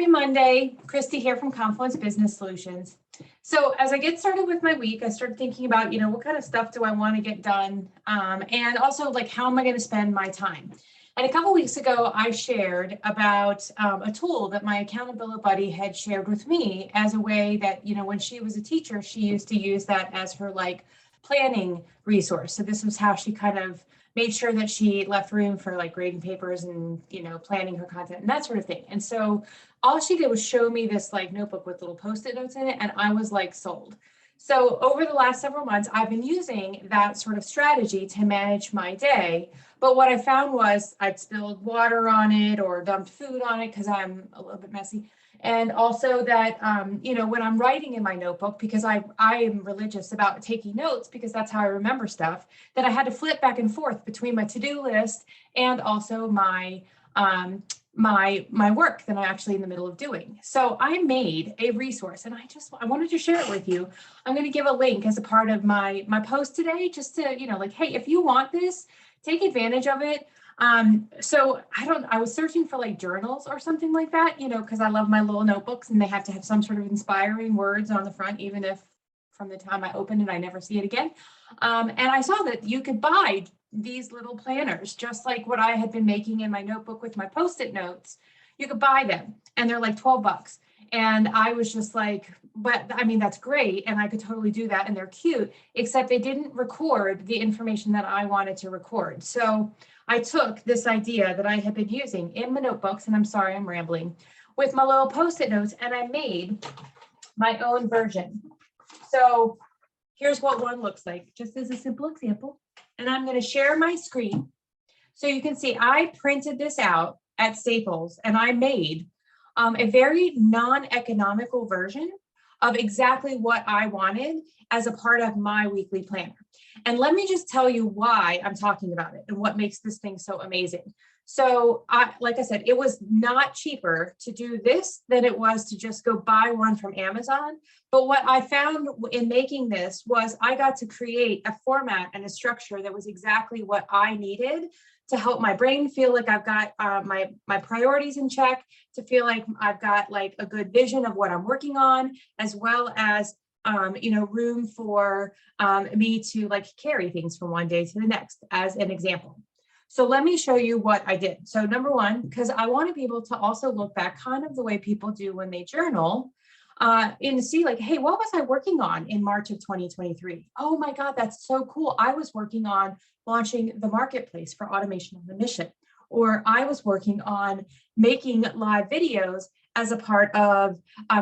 Happy Monday, Christy here from Confluence Business Solutions. So as I get started with my week, I started thinking about, what kind of stuff do I want to get done? And also like, how am I going to spend my time? And a couple weeks ago, I shared about a tool that my accountability buddy had shared with me as a way that, when she was a teacher, she used to use that as her like planning resource. So this was how she kind of made sure that she left room for like grading papers and, planning her content and that sort of thing. And so all she did was show me this like notebook with little Post-it notes in it. And I was like sold. So over the last several months, I've been using that sort of strategy to manage my day. But what I found was I'd spilled water on it or dumped food on it because I'm a little bit messy. And also that, when I'm writing in my notebook, because I am religious about taking notes because that's how I remember stuff, that I had to flip back and forth between my to-do list and also my my work that I'm actually in the middle of doing. So I made a resource and I wanted to share it with you. I'm going to give a link as a part of my post today, just to, like, hey, if you want this, take advantage of it. So I was searching for like journals or something like that, because I love my little notebooks and they have to have some sort of inspiring words on the front, even if from the time I open it, I never see it again. And I saw that you could buy these little planners, just like what I had been making in my notebook with my Post-it notes. You could buy them and they're like $12. And I was just like, but I mean, that's great. And I could totally do that. And they're cute, except they didn't record the information that I wanted to record. So I took this idea that I had been using in my notebooks, and I'm sorry, I'm rambling, with my little Post-it notes, and I made my own version. So here's what one looks like, just as a simple example. And I'm going to share my screen so you can see I printed this out at Staples and I made a very non-economical version of exactly what I wanted as a part of my weekly planner. And let me just tell you why I'm talking about it and what makes this thing so amazing. So like I said, it was not cheaper to do this than it was to just go buy one from Amazon. But what I found in making this was I got to create a format and a structure that was exactly what I needed to help my brain feel like I've got my priorities in check, to feel like I've got like a good vision of what I'm working on, as well as room for me to like carry things from one day to the next, as an example. So let me show you what I did. So number one, because I want to be able to also look back kind of the way people do when they journal, and to see like, hey, what was I working on in March of 2023? Oh my God, that's so cool. I was working on launching the marketplace for automation on the mission, or I was working on making live videos as a part of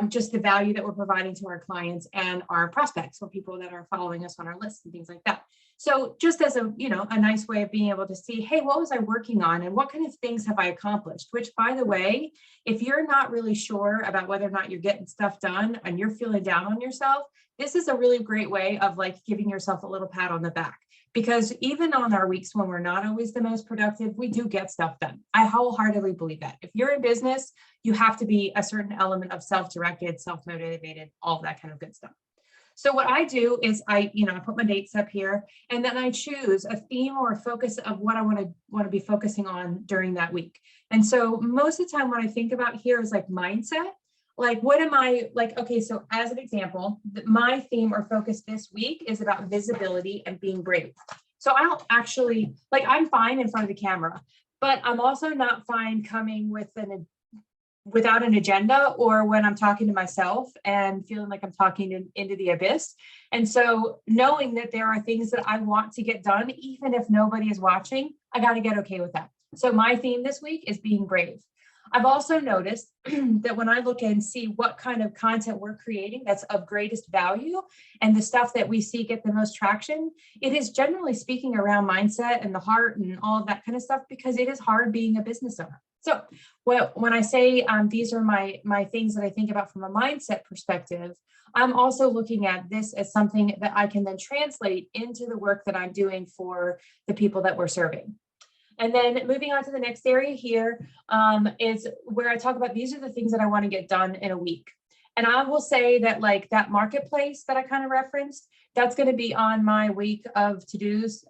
just the value that we're providing to our clients and our prospects, or people that are following us on our list and things like that. So just as a nice way of being able to see, hey, what was I working on and what kind of things have I accomplished? Which, by the way, if you're not really sure about whether or not you're getting stuff done and you're feeling down on yourself, this is a really great way of like giving yourself a little pat on the back. Because even on our weeks when we're not always the most productive, we do get stuff done. I wholeheartedly believe that. If you're in business, you have to be a certain element of self-directed, self-motivated, all that kind of good stuff. So what I do is I put my dates up here, and then I choose a theme or a focus of what I want to be focusing on during that week. And so most of the time what I think about here is like mindset. Like, what am I like? Okay, so as an example, my theme or focus this week is about visibility and being brave. So I don't actually, like, I'm fine in front of the camera, but I'm also not fine coming without an agenda, or when I'm talking to myself and feeling like I'm talking into the abyss. And so knowing that there are things that I want to get done, even if nobody is watching, I got to get okay with that. So my theme this week is being brave. I've also noticed that when I look and see what kind of content we're creating that's of greatest value and the stuff that we see get the most traction, it is generally speaking around mindset and the heart and all of that kind of stuff, because it is hard being a business owner. So when I say these are my things that I think about from a mindset perspective, I'm also looking at this as something that I can then translate into the work that I'm doing for the people that we're serving. And then moving on to the next area here is where I talk about these are the things that I want to get done in a week. And I will say that like that marketplace that I kind of referenced, that's going to be on my week of to-dos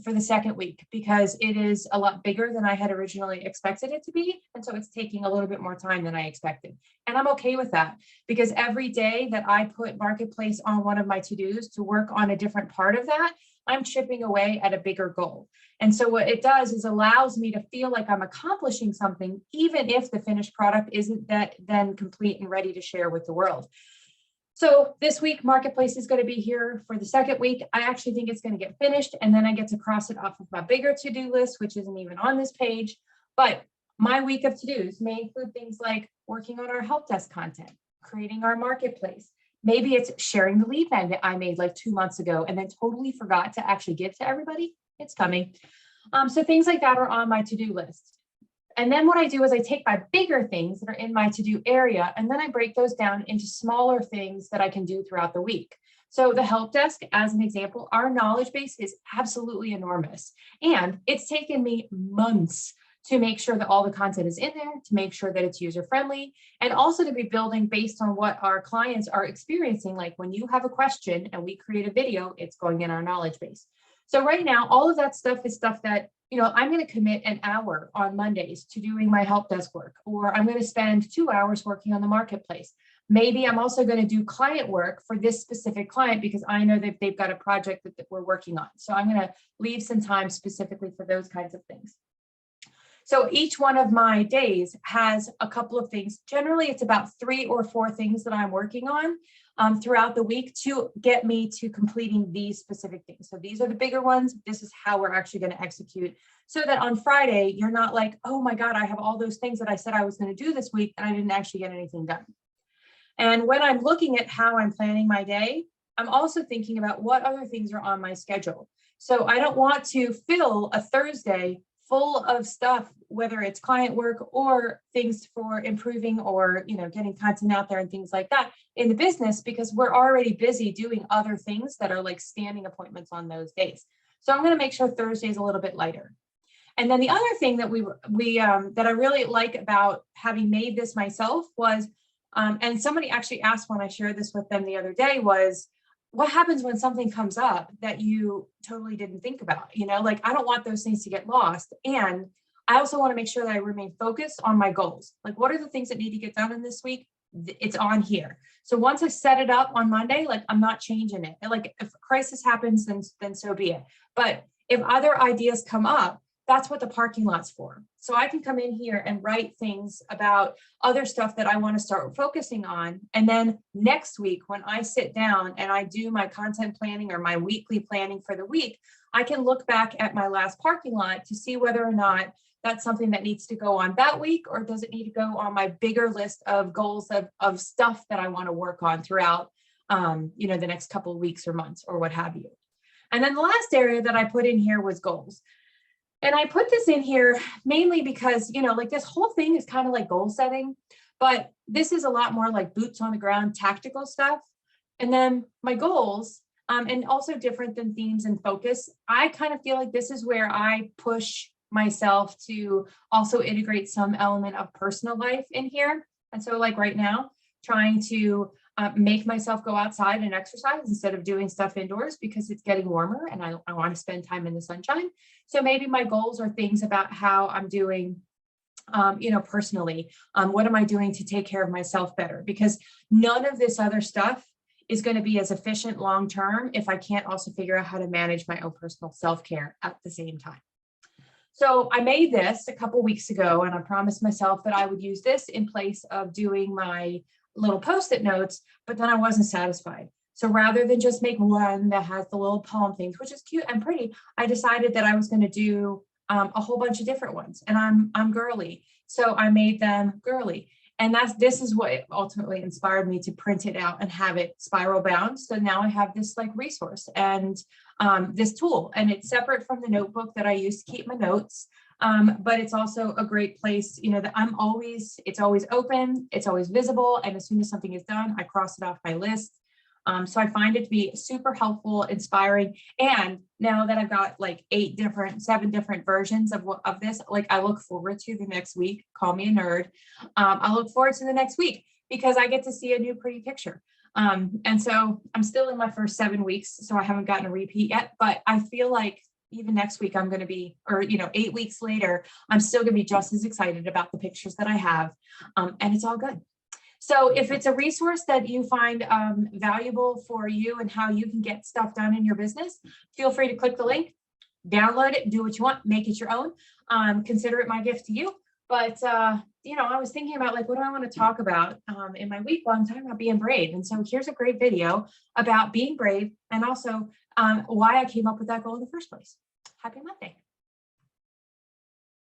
for the second week, because it is a lot bigger than I had originally expected it to be. And so it's taking a little bit more time than I expected. And I'm okay with that, because every day that I put marketplace on one of my to-dos to work on a different part of that, I'm chipping away at a bigger goal. And so what it does is allows me to feel like I'm accomplishing something, even if the finished product isn't that then complete and ready to share with the world. So this week, marketplace is going to be here for the second week. I actually think it's going to get finished, and then I get to cross it off of my bigger to-do list, which isn't even on this page. But my week of to-dos may include things like working on our help desk content, creating our marketplace. Maybe it's sharing the lead magnet that I made like 2 months ago and then totally forgot to actually give to everybody. It's coming. So things like that are on my to-do list. And then what I do is I take my bigger things that are in my to-do area, and then I break those down into smaller things that I can do throughout the week. So the help desk, as an example, our knowledge base is absolutely enormous. And it's taken me months to make sure that all the content is in there, to make sure that it's user-friendly, and also to be building based on what our clients are experiencing. Like when you have a question and we create a video, it's going in our knowledge base. So right now, all of that stuff is stuff that, I'm going to commit an hour on Mondays to doing my help desk work, or I'm going to spend 2 hours working on the marketplace. Maybe I'm also going to do client work for this specific client because I know that they've got a project that we're working on. So I'm going to leave some time specifically for those kinds of things. So each one of my days has a couple of things. Generally, it's about 3 or 4 things that I'm working on throughout the week to get me to completing these specific things. So these are the bigger ones. This is how we're actually going to execute, so that on Friday, you're not like, oh my God, I have all those things that I said I was going to do this week and I didn't actually get anything done. And when I'm looking at how I'm planning my day, I'm also thinking about what other things are on my schedule. So I don't want to fill a Thursday full of stuff, whether it's client work or things for improving or, getting content out there and things like that in the business, because we're already busy doing other things that are like standing appointments on those days. So I'm going to make sure Thursday is a little bit lighter. And then the other thing that that I really like about having made this myself was, and somebody actually asked when I shared this with them the other day, was what happens when something comes up that you totally didn't think about? Like I don't want those things to get lost. And I also want to make sure that I remain focused on my goals. Like what are the things that need to get done in this week? It's on here. So once I set it up on Monday, like I'm not changing it. And like if a crisis happens, then so be it. But if other ideas come up, that's what the parking lot's for. So I can come in here and write things about other stuff that I want to start focusing on. And then next week, when I sit down and I do my content planning or my weekly planning for the week, I can look back at my last parking lot to see whether or not that's something that needs to go on that week, or does it need to go on my bigger list of goals of stuff that I want to work on throughout, the next couple of weeks or months or what have you. And then the last area that I put in here was goals. And I put this in here mainly because, like this whole thing is kind of like goal setting, but this is a lot more like boots on the ground, tactical stuff. And then my goals, and also different than themes and focus, I kind of feel like this is where I push myself to also integrate some element of personal life in here. And so like right now, trying to make myself go outside and exercise instead of doing stuff indoors because it's getting warmer and I want to spend time in the sunshine. So maybe my goals are things about how I'm doing, personally. What am I doing to take care of myself better? Because none of this other stuff is going to be as efficient long-term if I can't also figure out how to manage my own personal self-care at the same time. So I made this a couple weeks ago, and I promised myself that I would use this in place of doing my little Post-it notes, but then I wasn't satisfied. So rather than just make one that has the little poem things, which is cute and pretty, I decided that I was going to do a whole bunch of different ones. And I'm girly, so I made them girly. And this is what ultimately inspired me to print it out and have it spiral bound. So now I have this like resource and this tool, and it's separate from the notebook that I use to keep my notes. But it's also a great place, that it's always open, it's always visible. And as soon as something is done, I cross it off my list. So I find it to be super helpful, inspiring. And now that I've got like 7 different versions of this, like I look forward to the next week. Call me a nerd. I look forward to the next week because I get to see a new pretty picture. And so I'm still in my first 7 weeks, so I haven't gotten a repeat yet, but I feel like even next week I'm going to be, or 8 weeks later, I'm still going to be just as excited about the pictures that I have, and it's all good. So if it's a resource that you find valuable for you and how you can get stuff done in your business, feel free to click the link, download it, do what you want, make it your own. Consider it my gift to you. But I was thinking about like, what do I want to talk about in my week? Well, I'm talking about being brave. And so here's a great video about being brave and also why I came up with that goal in the first place. Happy Monday.